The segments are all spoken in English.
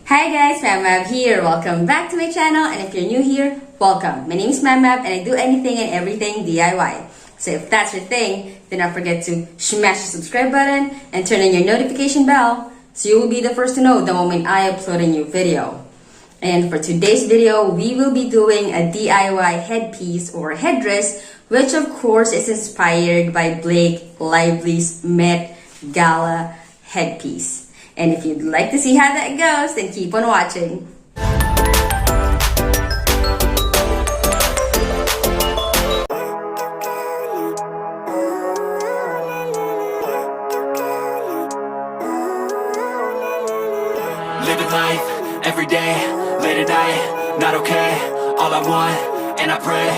Hi guys, Mab here. Welcome back to my channel, and if you're new here, welcome. My name is Mab and I do anything and everything DIY. So if that's your thing, then don't forget to smash the subscribe button and turn on your notification bell so you will be the first to know the moment I upload a new video. And for today's video, we will be doing a DIY headpiece or headdress, which of course is inspired by Blake Lively's Met Gala headpiece. And if you'd like to see how that goes, then keep on watching. Living life, every day, late at night, not okay. All I want, and I pray,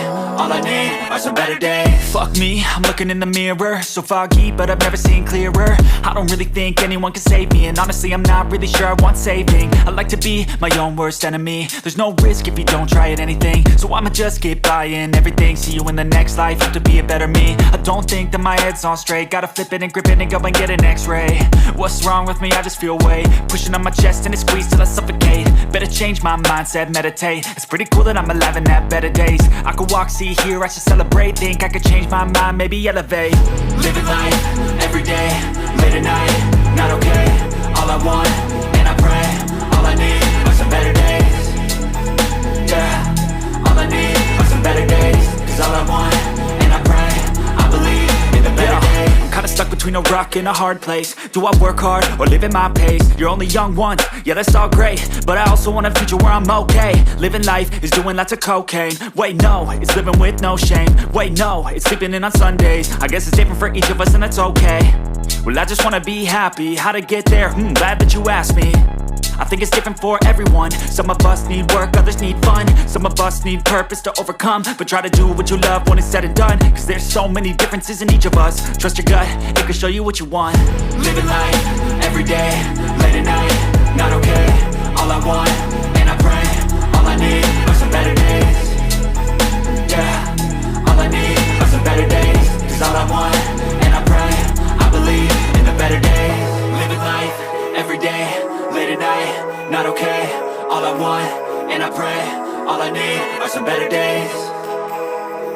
all I need are some better days. Fuck me, I'm looking in the mirror, so foggy, but I've never seen clearer. I don't really think anyone can save me, and honestly I'm not really sure I want saving. I like to be my own worst enemy. There's no risk if you don't try at anything, so I'ma just keep buying everything. See you in the next life, have to be a better me. I don't think that my head's on straight, gotta flip it and grip it and go and get an x-ray. What's wrong with me? I just feel weight pushing on my chest and it squeezes till I suffocate. Better change my mindset, meditate. It's pretty cool that I'm alive and have better days. I could walk, see, hear, I should celebrate. Think I could change my mind, maybe elevate. Living life, every day, late at night, not okay. All I want, and I pray, all I need are some better days. Yeah, all I need are some better days. Cause all I want, and I pray, I believe in the better days. I'm kinda stuck between a rock and a hard place. Do I work hard or live at my pace? You're only young once, yeah that's all great, but I also want a future where I'm okay. Living life is doing lots of cocaine. Wait no, it's living with no shame. Wait no, it's sleeping in on Sundays. I guess it's different for each of us and that's okay. Well I just wanna be happy, how to get there? Glad that you asked me. I think it's different for everyone. Some of us need work, others need fun. Some of us need purpose to overcome. But try to do what you love when it's said and done. Cause there's so many differences in each of us. Trust your gut, it can show you what you want. Living life, every day, late at night, not okay. All I want, and I pray, all I need are some better days. Yeah, all I need are some better days. Cause all I want, and I pray, I believe in the better days. Living life, every day, late at night, not okay. All I want, and I pray, all I need are some better days.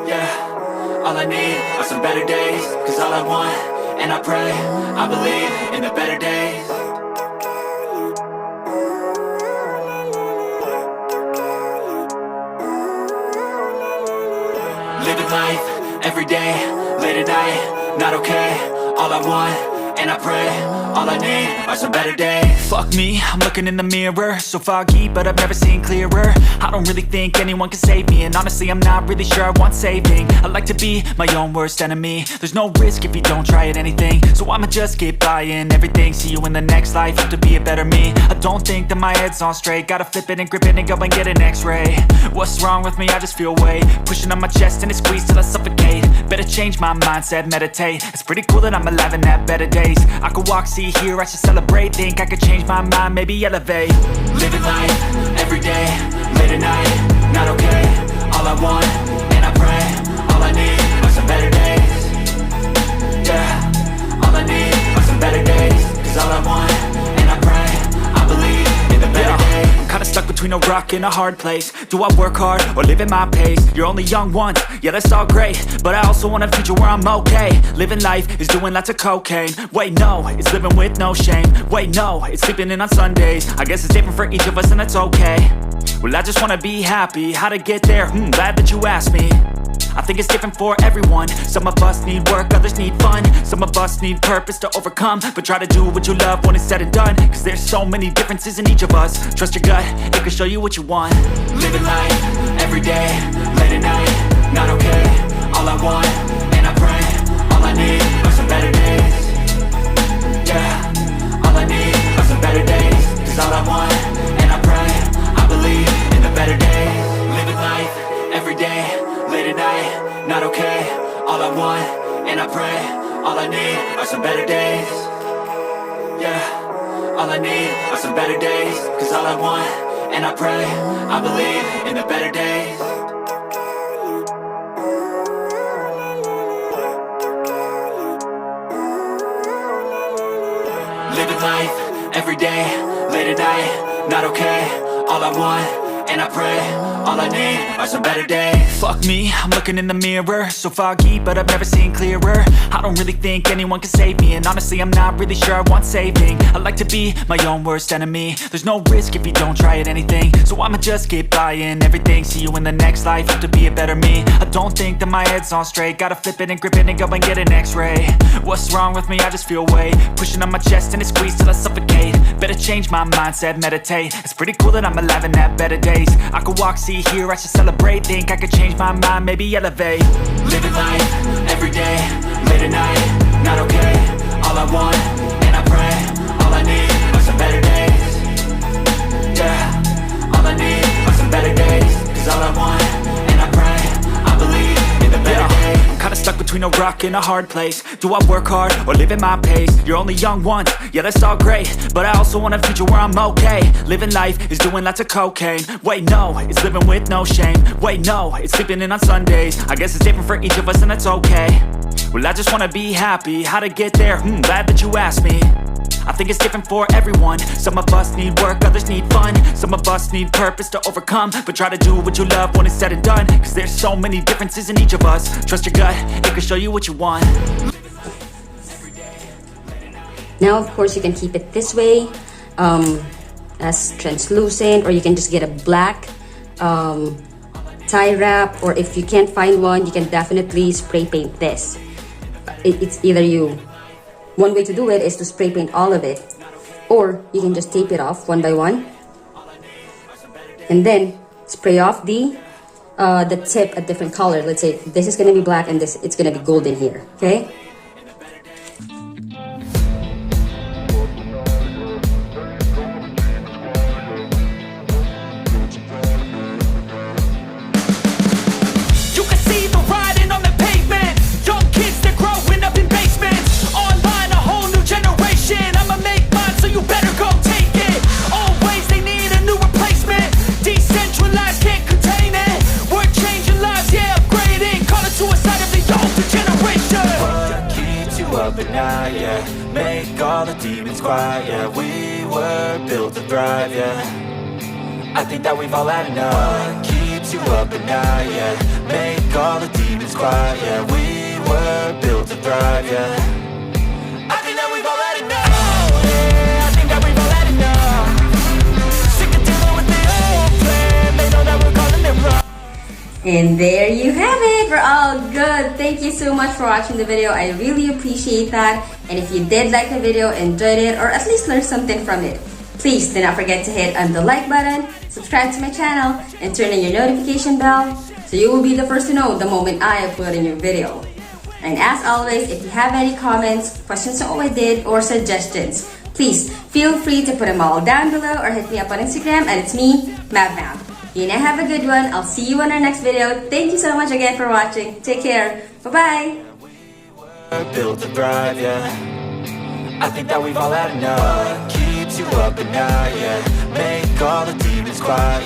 Yeah, all I need are some better days. Cause all I want, and I pray, I believe in the better days. Living life, every day, late at night, not okay. All I want, and I pray, all I need are some better days. Fuck me, I'm looking in the mirror, so foggy, but I've never seen clearer. I don't really think anyone can save me, and honestly I'm not really sure I want saving. I like to be my own worst enemy. There's no risk if you don't try at anything, so I'ma just keep buying everything. See you in the next life, have to be a better me. I don't think that my head's on straight, gotta flip it and grip it and go and get an x-ray. What's wrong with me? I just feel weight pushing on my chest and it squeezes till I suffocate. Better change my mindset, meditate. It's pretty cool that I'm alive and have better days. I could walk, see, hear, I should celebrate. Think I could change my mind, maybe elevate. Living life, every day, late at night, not okay. All I want, and I pray, all I need are some better days. Yeah, all I need are some better days. Cause all I want, and I pray, I believe in the better days. I'm kinda stuck between a rock and a hard place. Do I work hard or live at my pace? You're only young once, yeah that's all great, but I also want a future where I'm okay. Living life is doing lots of cocaine. Wait no, it's living with no shame. Wait no, it's sleeping in on Sundays. I guess it's different for each of us and that's okay. Well I just wanna be happy, how to get there? Glad that you asked me. I think it's different for everyone. Some of us need work, others need fun. Some of us need purpose to overcome. But try to do what you love when it's said and done. Cause there's so many differences in each of us. Trust your gut, it can show you what you want. Living life, every day, late at night, not okay. All I want, and I pray, all I need are some better days. Yeah, all I need are some better days. Cause all I want, and I pray, I believe in the better days. Living life, every day, late at night, not okay. All I want, and I pray, all I need are some better days. Yeah, all I need are some better days. Cause all I want, and I pray, I believe in the better days. Living life, every day, late at night, not okay. All I want, and I pray, all I need are some better days. Fuck me, I'm looking in the mirror, so foggy, but I've never seen clearer. I don't really think anyone can save me, and honestly I'm not really sure I want saving. I like to be my own worst enemy. There's no risk if you don't try at anything, so I'ma just keep buying everything. See you in the next life, have to be a better me. I don't think that my head's on straight, gotta flip it and grip it and go and get an x-ray. What's wrong with me? I just feel weight pushing on my chest and it squeezes till I suffocate. Better change my mindset, meditate. It's pretty cool that I'm alive and have better days. I could walk, see, hear, I should celebrate. Think I could change my mind, maybe elevate. Living life, everyday, late at night, not okay. All I want, and I pray, all I need are some better days. Yeah, all I need are some better days. Cause all I want, and I pray, I believe in the better days. I'm kinda stuck between a rock and a hard place. Do I work hard or live at my pace? You're only young once, yeah that's all great, but I also want a future where I'm okay. Living life is doing lots of cocaine. Wait no, it's living with no shame. Wait no, it's sleeping in on Sundays. I guess it's different for each of us and that's okay. Well I just wanna be happy, how to get there? Glad that you asked me. I think it's different for everyone. Some of us need work, others need fun. Some of us need purpose to overcome. But try to do what you love when it's said and done. Cause there's so many differences in each of us. Trust your gut, it can show you what you want. Now of course you can keep it this way, as translucent, or you can just get a black tie wrap, or if you can't find one you can definitely spray paint this. It's either you, one way to do it is to spray paint all of it, or you can just tape it off one by one and then spray off the tip a different color. Let's say this is going to be black and this it's going to be golden here, okay? Make all the demons quiet, yeah. We were built to thrive, yeah. I think that we've all had enough. What keeps you up at night, yeah. Make all the demons quiet, yeah. We were built to thrive, yeah. I think that we've all had enough, yeah. I think that we've all had enough. Sick of dealing with the old plan. They know that we're calling it wrong. And there you have it, we're all good. Thank you so much for watching the video. I really appreciate that. And if you did like the video, enjoyed it, or at least learned something from it, please do not forget to hit on the like button, subscribe to my channel, and turn on your notification bell so you will be the first to know the moment I upload a new video. And as always, if you have any comments, questions on what I did, or suggestions, please feel free to put them all down below or hit me up on Instagram, and it's me, MabMab. You now have a good one. I'll see you on our next video. Thank you so much again for watching. Take care. Bye-bye. Built to thrive, yeah. I think that we've all had enough. What keeps you up at night, yeah. Make all the demons quiet.